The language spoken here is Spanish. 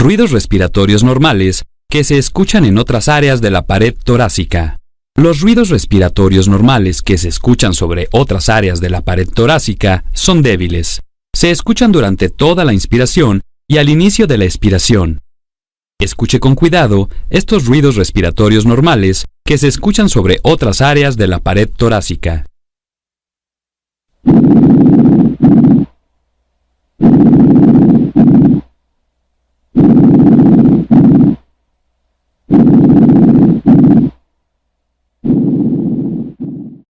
Ruidos respiratorios normales que se escuchan en otras áreas de la pared torácica. Los ruidos respiratorios normales que se escuchan sobre otras áreas de la pared torácica son débiles. Se escuchan durante toda la inspiración y al inicio de la expiración. Escuche con cuidado estos ruidos respiratorios normales que se escuchan sobre otras áreas de la pared torácica.